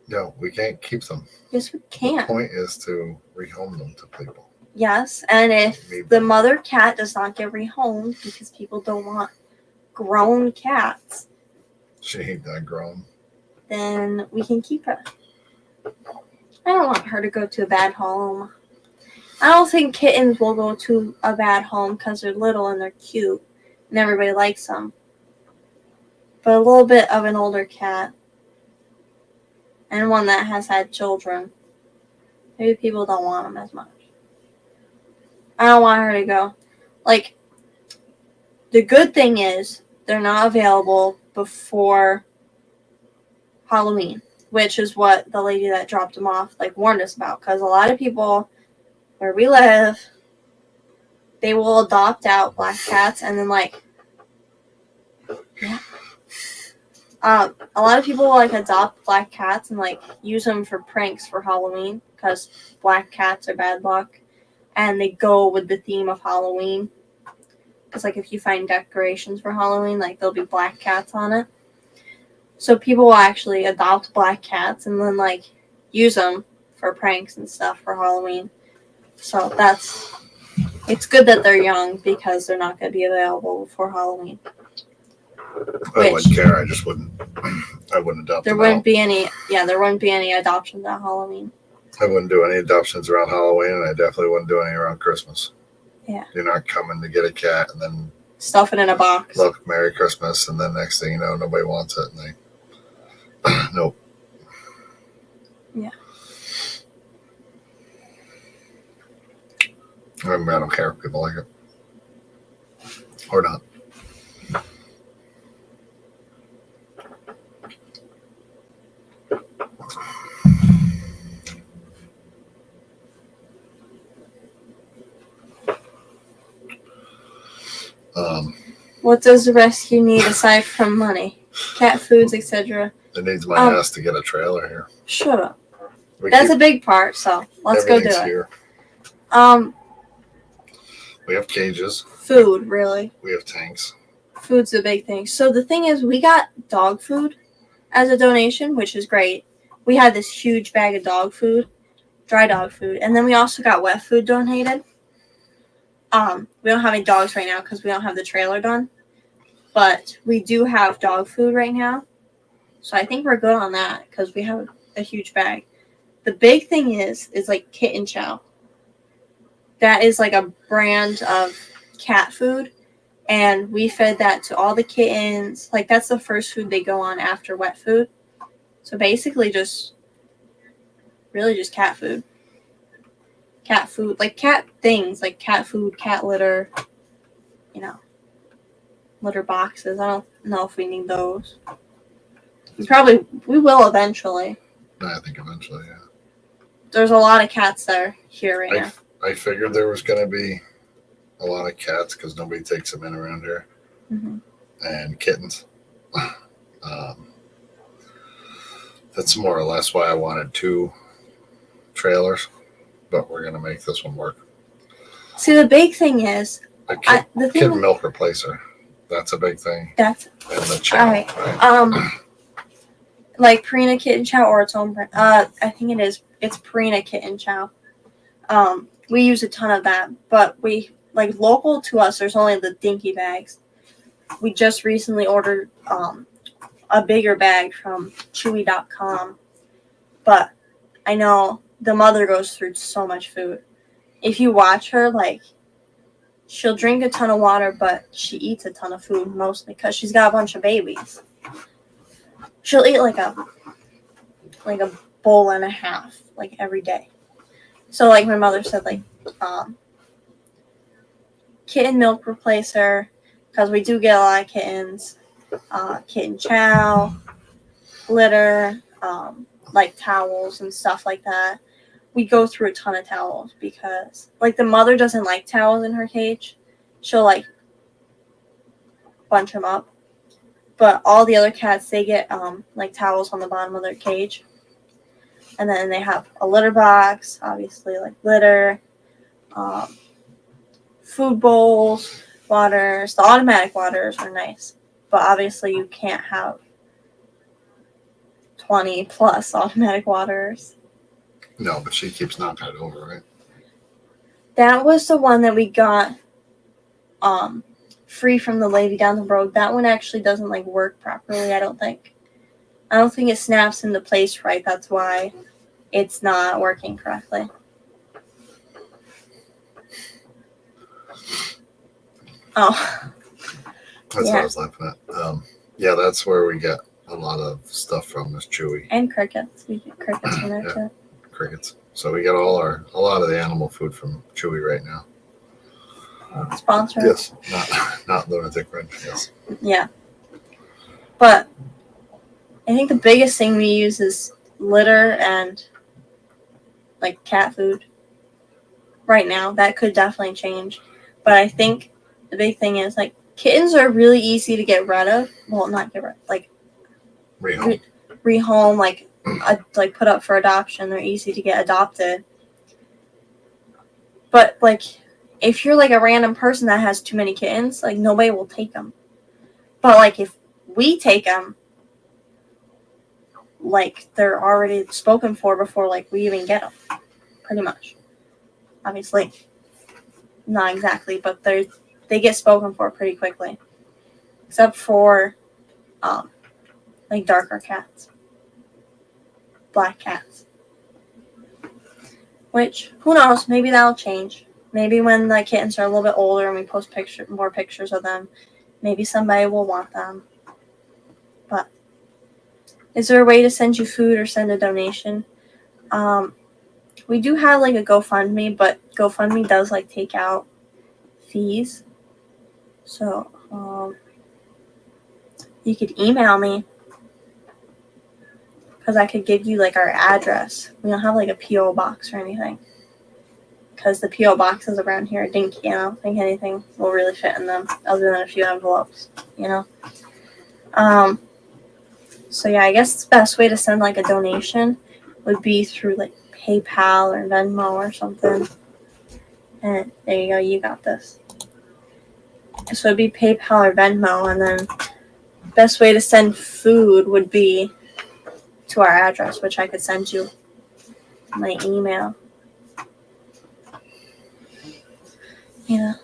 No, we can't keep them. Yes, we The can. point is to rehome them to people. Yes, and if the mother cat does not get rehomed because people don't want grown cats, She ain't that grown. then we can keep her. I don't want her to go to a bad home. I don't think kittens will go to a bad home because they're little and they're cute and everybody likes them. But a little bit of an older cat and one that has had children, maybe people don't want them as much. I don't want her to go. Like, the good thing is they're not available before Halloween, which is what the lady that dropped them off warned us about. Because a lot of people where we live, they will adopt out black cats and then a lot of people will adopt black cats and use them for pranks for Halloween because black cats are bad luck and they go with the theme of Halloween. Because if you find decorations for Halloween, there'll be black cats on it. So people will actually adopt black cats and then use them for pranks and stuff for Halloween. So it's good that they're young because they're not going to be available before Halloween. I wouldn't care. I just wouldn't. I wouldn't adopt There them wouldn't out. be any. Yeah, there wouldn't be any adoptions at Halloween. I wouldn't do any adoptions around Halloween, and I definitely wouldn't do any around Christmas. Yeah. You're not coming to get a cat and then Stuff it in a box. look, Merry Christmas, and then next thing you know, nobody wants it, and they nope. Yeah. I don't care if people like it or not. What does the rescue need aside from money? Cat foods, etc. It needs my ass to get a trailer here. Shut up. That's a big part, so let's go do it. Here. We have cages. Food, really. We have tanks. Food's the big thing. So the thing is, we got dog food as a donation, which is great. We had this huge bag of dog food, dry dog food, and then we also got wet food donated. We don't have any dogs right now because we don't have the trailer done, but we do have dog food right now. So I think we're good on that because we have a huge bag. The big thing is Kitten Chow. That is a brand of cat food, and we fed that to all the kittens. That's the first food they go on after wet food. So basically just cat food. Cat food, cat things, cat food, cat litter, litter boxes. I don't know if we need those. We will eventually. I think eventually, yeah. There's a lot of cats there here right now. I figured there was going to be a lot of cats because nobody takes them in around here. Mm-hmm. And kittens. That's more or less why I wanted 2 trailers, but we're going to make this one work. See, the big thing is, A kitten milk replacer. That's a big thing. That's and the chow. All right. Purina Kitten Chow or its own brand. I think it is. It's Purina Kitten Chow. We use a ton of that, but we local to us. There's only the dinky bags. We just recently ordered a bigger bag from Chewy.com, but I know the mother goes through so much food. If you watch her, she'll drink a ton of water, but she eats a ton of food mostly because she's got a bunch of babies. She'll eat a bowl and a half every day. So my mother said kitten milk replacer because we do get a lot of kittens. kitten chow, litter, like towels and stuff like that. We go through a ton of towels because, like, the mother doesn't like towels in her cage. She'll, like, bunch them up. But all the other cats, they get, like, towels on the bottom of their cage. And then they have a litter box, obviously, like litter, food bowls, waters. The automatic waters are nice. But obviously you can't have 20 plus automatic waters. No, but she keeps knocking it over, right? That was the one that we got free from the lady down the road. That one actually doesn't, like, work properly, I don't think. I don't think it snaps into place right. That's why it's not working correctly. Oh. That's what I was laughing at. Yeah, that's where we get a lot of stuff from is Chewy. And crickets. We get crickets from there too. Crickets. So we get a lot of the animal food from Chewy right now. Sponsor. Yes. Not Lunatic Fringe, yes. Yeah. But I think the biggest thing we use is litter and, like, cat food. Right now. That could definitely change. But I think the big thing is, like, kittens are really easy to get rid of. Well, not get rid of, like, rehome, like put up for adoption. They're easy to get adopted. But, like, if you're, like, a random person that has too many kittens, like, nobody will take them. But, like, if we take them, like, they're already spoken for before, like, we even get them. Pretty much. Obviously. Not exactly, but they get spoken for pretty quickly. Except for, like, darker cats. Black cats. Which, who knows, maybe that'll change. Maybe when the kittens are a little bit older and we post more pictures of them, maybe somebody will want them. But, is there a way to send you food or send a donation? We do have, like, a GoFundMe, but GoFundMe does, like, take out fees. So, you could email me. Because I could give you, like, our address. We don't have, like, a P.O. box or anything. Because the P.O. boxes around here are dinky. I don't think anything will really fit in them other than a few envelopes, you know? So, yeah, I guess the best way to send, like, a donation would be through, like, PayPal or Venmo or something. And there you go, you got this. So it'd be PayPal or Venmo, and then best way to send food would be to our address, which I could send you my email. Yeah.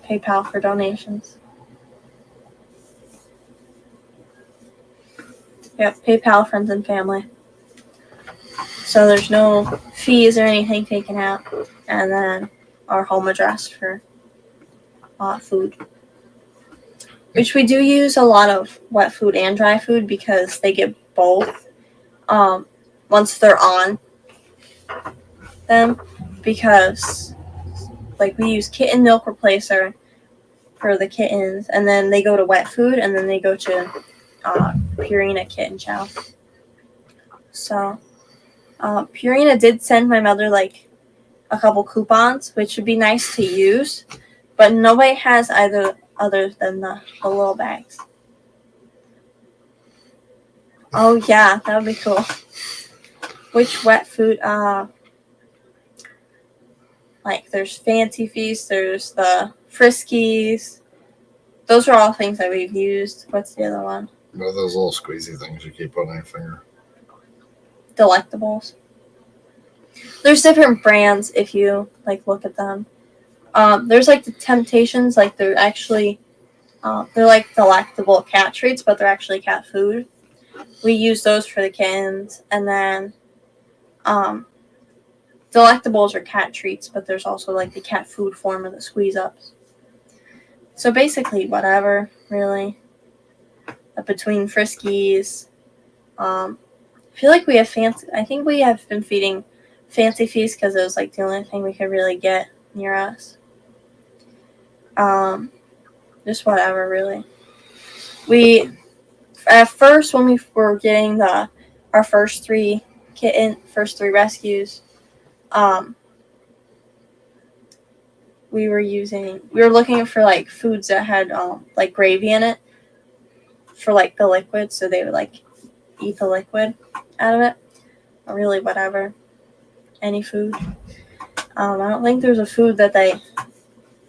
PayPal for donations. Yep, PayPal, friends and family. So there's no fees or anything taken out. And then our home address for food. Which we do use a lot of wet food and dry food because they get both once they're on them. Because, like, we use kitten milk replacer for the kittens, and then they go to wet food, and then they go to Purina Kitten Chow. So, Purina did send my mother, like, a couple coupons, which would be nice to use, but nobody has either other than the little bags. Oh, yeah, that would be cool. Which wet food? Like, there's Fancy Feast, there's the Friskies. Those are all things that we've used. What's the other one? What are those little squeezy things you keep on your finger? Delectables. There's different brands if you, like, look at them. There's, like, the Temptations, like, they're actually, they're like delectable cat treats, but they're actually cat food. We use those for the kittens, and then, Delectables are cat treats, but there's also, like, the cat food form of the squeeze-ups. So basically, whatever, really. Between Friskies, I feel like we have I think we have been feeding Fancy Feast because it was, like, the only thing we could really get near us. just whatever, really. We at first when we were getting our first three rescues, we were looking for like foods that had like gravy in it for like the liquid, so they would like eat the liquid out of it. Or really whatever, any food. I don't think there's a food that they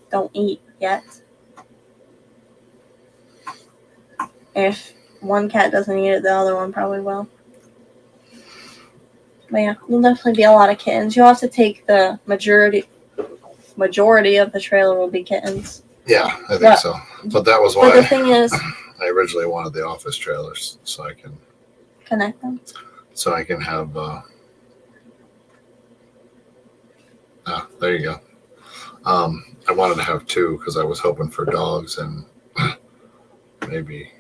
don't eat yet. If one cat doesn't eat it, the other one probably will. But yeah, there'll definitely be a lot of kittens. You'll have to take the majority of the trailer will be kittens. Yeah, I think so. But that was why But the thing is, I originally wanted the office trailers so I can connect them. So I can have. There you go. I wanted to have two because I was hoping for dogs and maybe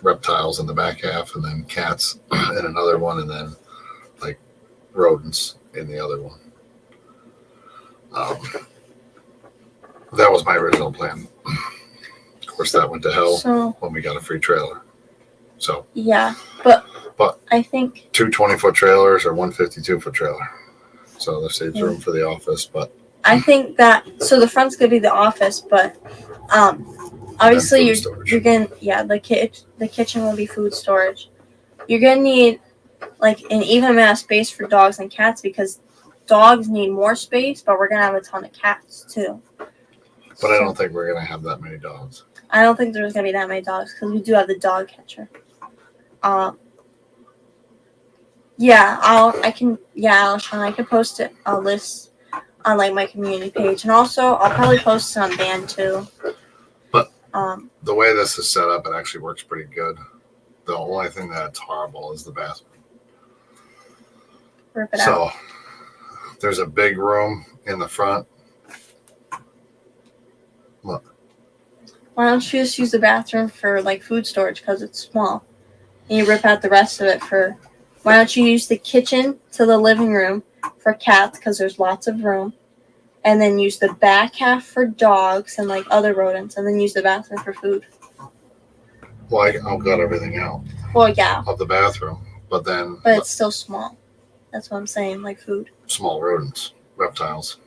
reptiles in the back half, and then cats in another one, and then like rodents in the other one. That was my original plan. Of course, that went to hell when we got a free trailer. So yeah, but I think 2 20-foot trailers or 1 52-foot trailer. So there saves room for the office, but I think that so the front's gonna be the office, but obviously you're gonna the kitchen will be food storage. You're gonna need like an even amount of space for dogs and cats because dogs need more space, but we're gonna have a ton of cats too. But I don't think we're gonna have that many dogs. I don't think there's gonna be that many dogs because we do have the dog catcher. I can post a list on like my community page, and also I'll probably post it on Band too. But the way this is set up, it actually works pretty good. The only thing that's horrible is the bathroom. Rip it out. There's a big room in the front. Look. Why don't you just use the bathroom for like food storage because it's small, and you rip out the rest of it for. Why don't you use the kitchen to the living room for cats because there's lots of room, and then use the back half for dogs and like other rodents, and then use the bathroom for food. Well, I'll cut everything out. Well, yeah. Of the bathroom, but it's still small. That's what I'm saying, like food. Small rodents, reptiles.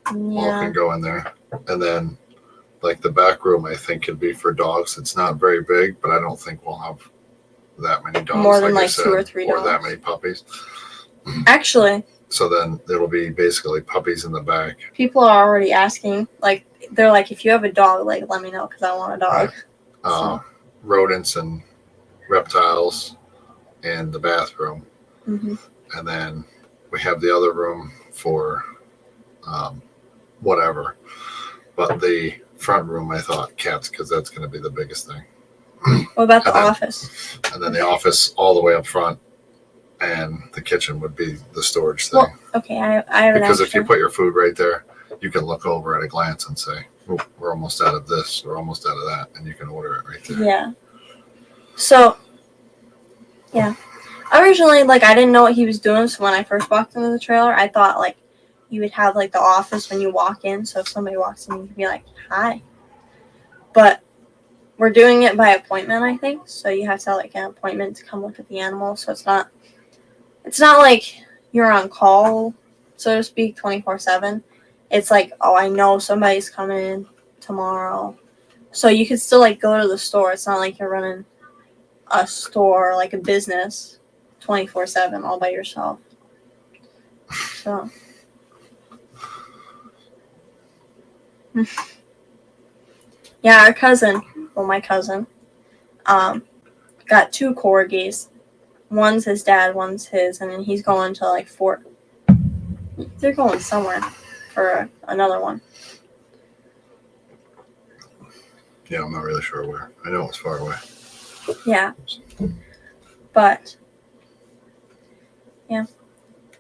Yeah. All can go in there, and then like the back room, I think could be for dogs. It's not very big, but I don't think we'll have that many dogs. More than like 2 or 3 dogs. Or that many puppies. Actually. So then there will be basically puppies in the back. People are already asking, like, they're like, if you have a dog, like, let me know because I want a dog. Right. Rodents and reptiles in the bathroom. Mm-hmm. And then we have the other room for whatever. But the front room, I thought cats because that's going to be the biggest thing. What about the office? And then the office all the way up front, and the kitchen would be the storage thing. Well, okay, I have an Because if you put your food right there, you can look over at a glance and say, oh, we're almost out of this, we're almost out of that, and you can order it right there. Yeah. So, yeah. Originally, like, I didn't know what he was doing, so when I first walked into the trailer, I thought, like, you would have, like, the office when you walk in, so if somebody walks in, you could be like, hi. But we're doing it by appointment, I think. So you have to like an appointment to come look at the animal. So it's not like you're on call, so to speak, 24/7. It's like, oh, I know somebody's coming tomorrow. So you can still like go to the store. It's not like you're running a store, like a business, 24/7 all by yourself. So yeah, my cousin, got 2 corgis. One's his dad, one's his, and then he's going to like Fort. They're going somewhere for another one. Yeah, I'm not really sure where. I know it's far away. Yeah. But, yeah,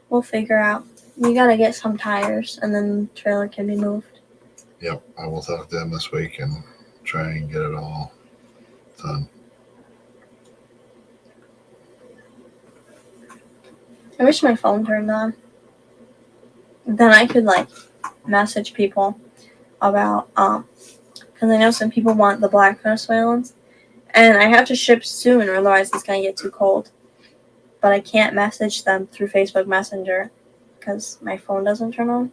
we'll figure out. You gotta get some tires, and then the trailer can be moved. Yep, I will talk to them this week and try and get it all done. I wish my phone turned on. Then I could like message people about because I know some people want the black Venezuela ones. And I have to ship soon, or otherwise it's going to get too cold. But I can't message them through Facebook Messenger because my phone doesn't turn on.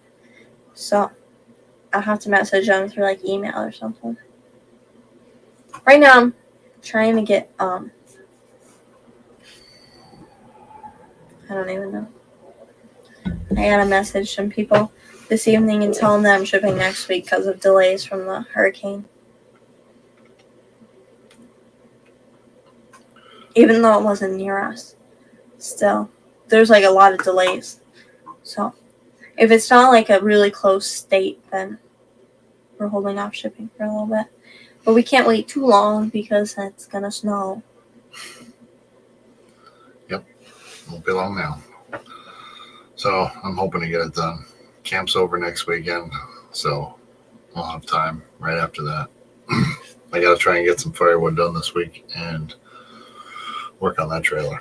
So I'll have to message them through like email or something. Right now I'm trying to get I don't even know. I gotta message some people this evening and tell them that I'm shipping next week because of delays from the hurricane. Even though it wasn't near us, still, there's like a lot of delays. So if it's not like a really close state, then we're holding off shipping for a little bit. But we can't wait too long because it's gonna snow. Yep, won't be long now. So I'm hoping to get it done. Camp's over next weekend, so I'll have time right after that. I got to try and get some firewood done this week and work on that trailer.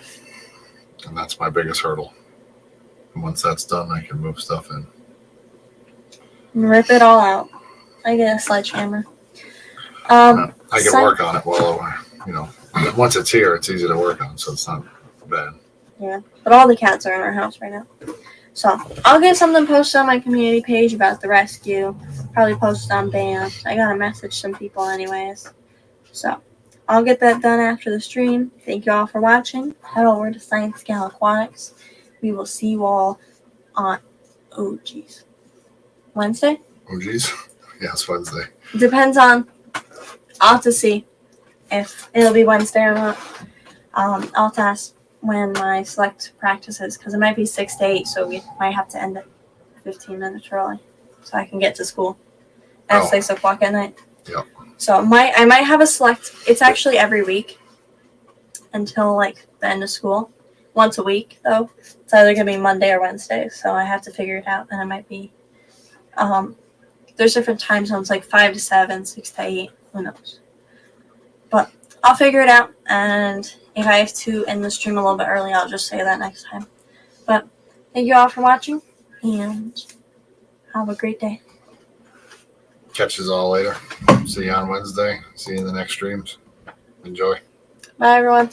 And that's my biggest hurdle. And once that's done, I can move stuff in. And rip it all out. I get a sledgehammer. I can work on it once it's here, it's easy to work on, so it's not bad. Yeah, but all the cats are in our house right now. So I'll get something posted on my community page about the rescue. Probably post it on BAM. I gotta message some people anyways. So I'll get that done after the stream. Thank you all for watching. Head over to Science Gal Aquatics. We will see you all on Wednesday? Oh geez. Yeah, it's Wednesday. Depends on, I'll have to see if it'll be Wednesday or not. I'll have to ask when my select practice is, because it might be 6 to 8, so we might have to end it 15 minutes early so I can get to school at 6 o'clock at night. Yep. So I might have a select. It's actually every week until like the end of school. Once a week though. It's either gonna be Monday or Wednesday, so I have to figure it out. And it might be there's different time zones, like 5 to 7, 6 to 8, who knows. But I'll figure it out, and if I have to end the stream a little bit early, I'll just say that next time. But thank you all for watching, and have a great day. Catch us all later. See you on Wednesday. See you in the next streams. Enjoy. Bye, everyone.